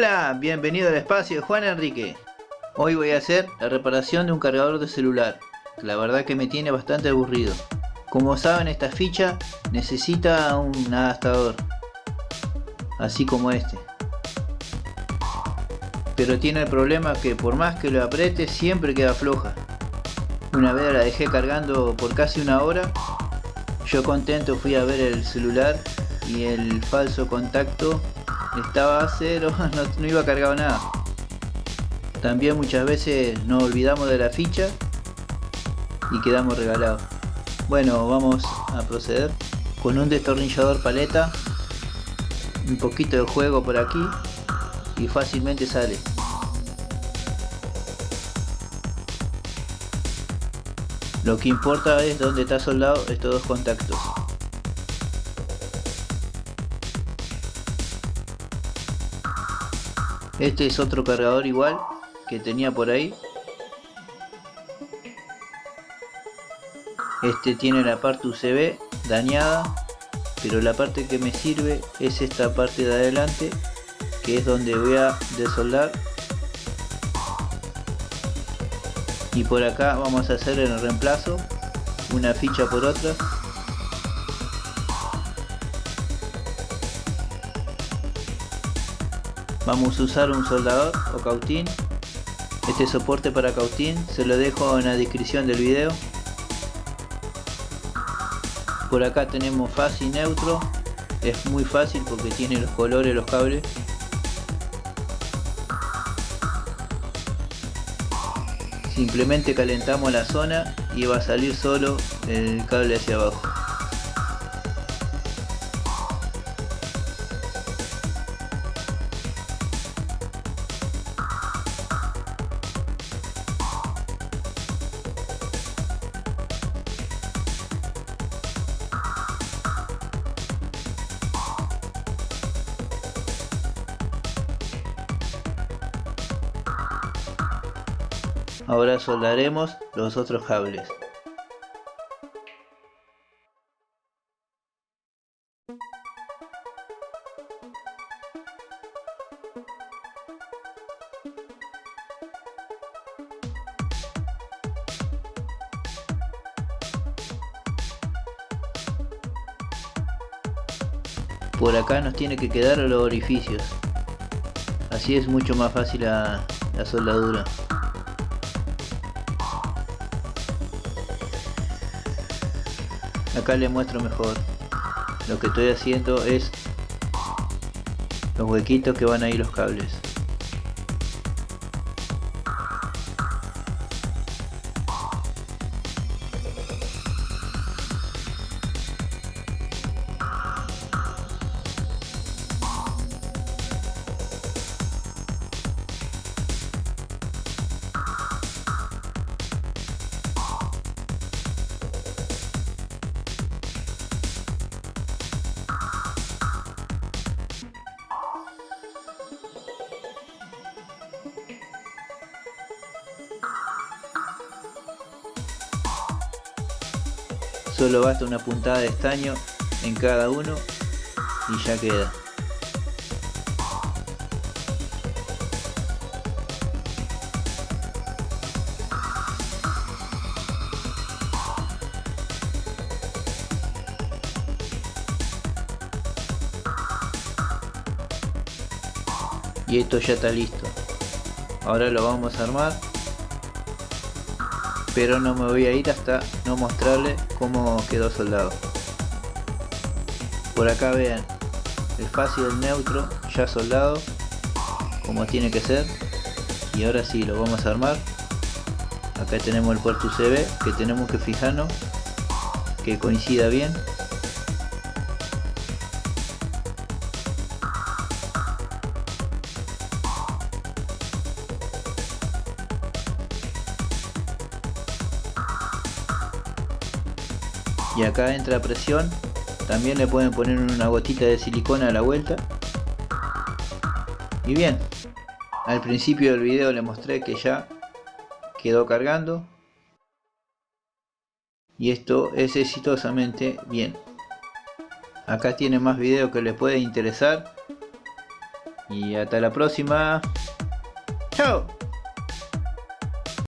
Hola, bienvenido al espacio de Juan Enrique. Hoy voy a hacer la reparación de un cargador de celular, que la verdad que me tiene bastante aburrido. Como saben, esta ficha necesita un adaptador, así como este. Pero tiene el problema que por más que lo apriete siempre queda floja. Una vez la dejé cargando por casi una hora. Yo contento fui a ver el celular y el falso contacto estaba a cero, no iba cargado nada. También muchas veces nos olvidamos de la ficha y quedamos regalados. Bueno, vamos a proceder con un destornillador paleta, un poquito de juego por aquí y fácilmente sale. Lo que importa es dónde está soldado estos dos contactos. Este es otro cargador igual que tenía por ahí. Este tiene la parte USB dañada, pero la parte que me sirve es esta parte de adelante, que es donde voy a desoldar. Y por acá vamos a hacer el reemplazo, una ficha por otra. Vamos a usar un soldador o cautín. Este soporte para cautín se lo dejo en la descripción del video. Por acá tenemos fase y neutro. Es muy fácil porque tiene los colores, los cables. Simplemente calentamos la zona y va a salir solo el cable hacia abajo. Ahora soldaremos los otros cables. Por acá nos tiene que quedar los orificios. Así es mucho más fácil la soldadura. Acá les muestro mejor. Lo que estoy haciendo es los huequitos que van ahí los cables. Solo basta una puntada de estaño en cada uno y ya queda. Y esto ya está listo. Ahora lo vamos a armar, pero no me voy a ir hasta no mostrarle cómo quedó soldado. Por acá vean el fase y el neutro ya soldado como tiene que ser. Y ahora sí lo vamos a armar. Acá tenemos el puerto USB que tenemos que fijarnos que coincida bien. Y acá entra presión. También le pueden poner una gotita de silicona a la vuelta. Y bien, al principio del video les mostré que ya quedó cargando. Y esto es exitosamente bien. Acá tiene más video que les puede interesar. Y hasta la próxima. ¡Chao!